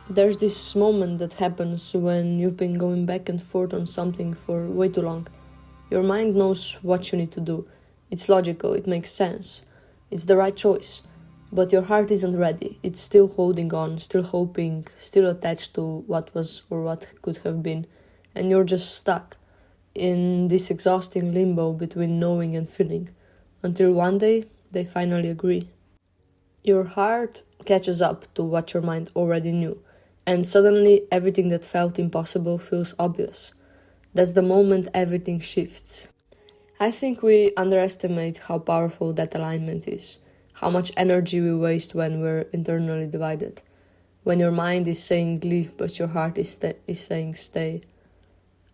There's this moment that happens when you've been going back and forth on something for way too long. Your mind knows what you need to do. It's logical, it makes sense. It's the right choice. But your heart isn't ready. It's still holding on, still hoping, still attached to what was or what could have been. And you're just stuck in this exhausting limbo between knowing and feeling. Until one day, they finally agree. Your heart catches up to what your mind already knew. And suddenly, everything that felt impossible feels obvious. That's the moment everything shifts. I think we underestimate how powerful that alignment is, how much energy we waste when we're internally divided. When your mind is saying leave, but your heart is saying stay.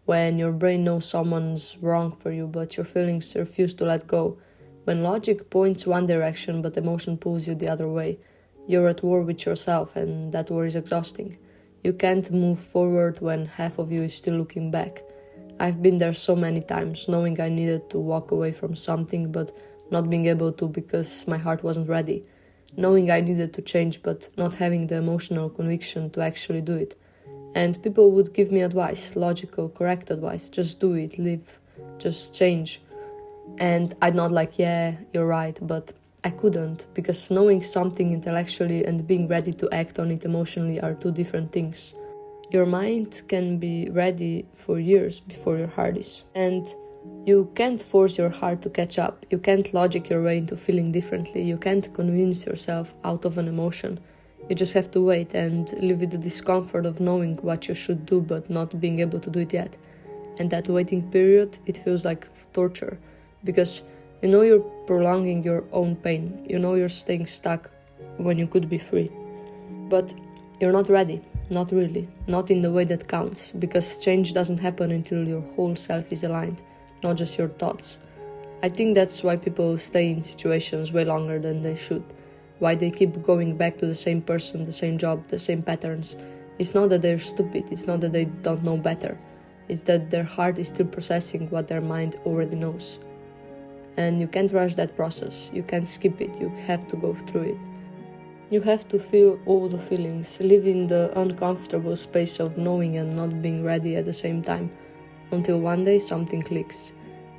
When your brain knows someone's wrong for you, but your feelings refuse to let go. When logic points one direction, but emotion pulls you the other way. You're at war with yourself, and that war is exhausting. You can't move forward when half of you is still looking back. I've been there so many times, knowing I needed to walk away from something, but not being able to because my heart wasn't ready. Knowing I needed to change, but not having the emotional conviction to actually do it. And people would give me advice, logical, correct advice. Just do it, live, just change. And I'd not like, yeah, you're right, but I couldn't, because knowing something intellectually and being ready to act on it emotionally are two different things. Your mind can be ready for years before your heart is. And you can't force your heart to catch up. You can't logic your way into feeling differently. You can't convince yourself out of an emotion. You just have to wait and live with the discomfort of knowing what you should do but not being able to do it yet. And that waiting period, it feels like torture. Because you know you're prolonging your own pain. You know you're staying stuck when you could be free. But you're not ready. Not really. Not in the way that counts. Because change doesn't happen until your whole self is aligned, not just your thoughts. I think that's why people stay in situations way longer than they should. Why they keep going back to the same person, the same job, the same patterns. It's not that they're stupid. It's not that they don't know better. It's that their heart is still processing what their mind already knows. And you can't rush that process. You can't skip it. You have to go through it. You have to feel all the feelings, live in the uncomfortable space of knowing and not being ready at the same time, until one day something clicks.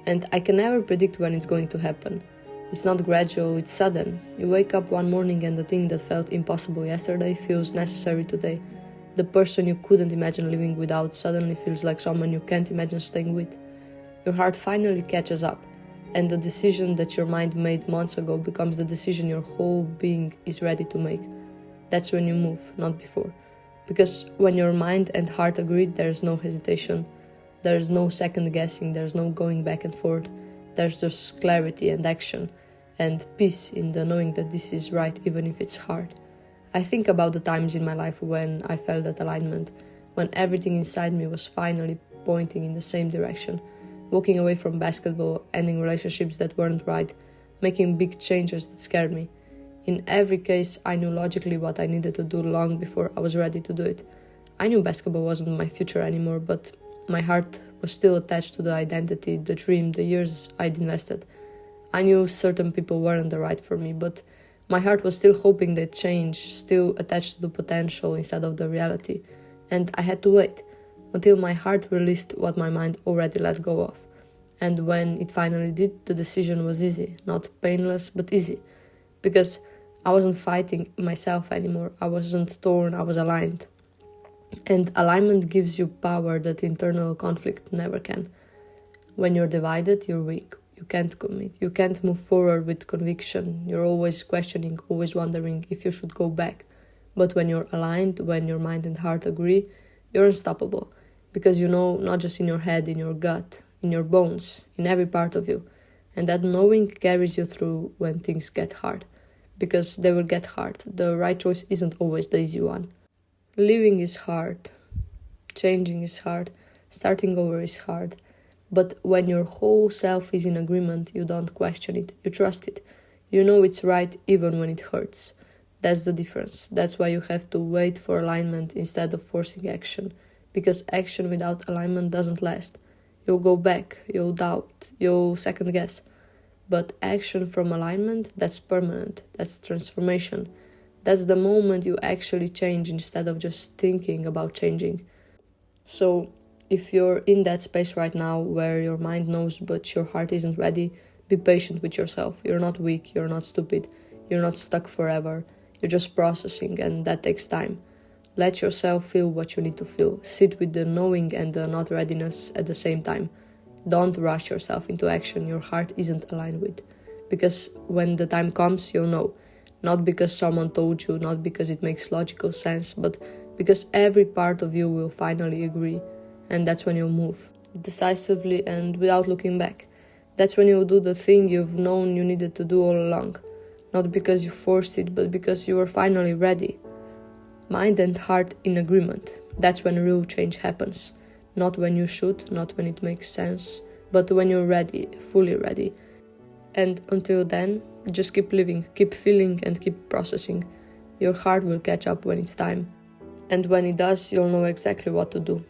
And I can never predict when it's going to happen. It's not gradual, it's sudden. You wake up one morning and the thing that felt impossible yesterday feels necessary today. The person you couldn't imagine living without suddenly feels like someone you can't imagine staying with. Your heart finally catches up. And the decision that your mind made months ago becomes the decision your whole being is ready to make. That's when you move, not before. Because when your mind and heart agree, there's no hesitation. There's no second guessing, there's no going back and forth. There's just clarity and action, and peace in the knowing that this is right even if it's hard. I think about the times in my life when I felt that alignment, when everything inside me was finally pointing in the same direction. Walking away from basketball, ending relationships that weren't right, making big changes that scared me. In every case, I knew logically what I needed to do long before I was ready to do it. I knew basketball wasn't my future anymore, but my heart was still attached to the identity, the dream, the years I'd invested. I knew certain people weren't the right for me, but my heart was still hoping they'd change, still attached to the potential instead of the reality. And I had to wait until my heart released what my mind already let go of. And when it finally did, the decision was easy, not painless, but easy. Because I wasn't fighting myself anymore, I wasn't torn, I was aligned. And alignment gives you power that internal conflict never can. When you're divided, you're weak. You can't commit. You can't move forward with conviction. You're always questioning, always wondering if you should go back. But when you're aligned, when your mind and heart agree, you're unstoppable. Because you know, not just in your head, in your gut, in your bones, in every part of you. And that knowing carries you through when things get hard. Because they will get hard. The right choice isn't always the easy one. Living is hard. Changing is hard. Starting over is hard. But when your whole self is in agreement, you don't question it. You trust it. You know it's right even when it hurts. That's the difference. That's why you have to wait for alignment instead of forcing action. Because action without alignment doesn't last. You'll go back, you'll doubt, you'll second guess. But action from alignment, that's permanent, that's transformation. That's the moment you actually change instead of just thinking about changing. So, if you're in that space right now where your mind knows but your heart isn't ready, be patient with yourself. You're not weak, you're not stupid, you're not stuck forever. You're just processing, and that takes time. Let yourself feel what you need to feel. Sit with the knowing and the not readiness at the same time. Don't rush yourself into action your heart isn't aligned with. Because when the time comes, you'll know. Not because someone told you, not because it makes logical sense, but because every part of you will finally agree. And that's when you'll move decisively and without looking back. That's when you'll do the thing you've known you needed to do all along. Not because you forced it, but because you were finally ready. Mind and heart in agreement. That's when real change happens. Not when you should, not when it makes sense, but when you're ready, fully ready. And until then, just keep living, keep feeling, and keep processing. Your heart will catch up when it's time. And when it does, you'll know exactly what to do.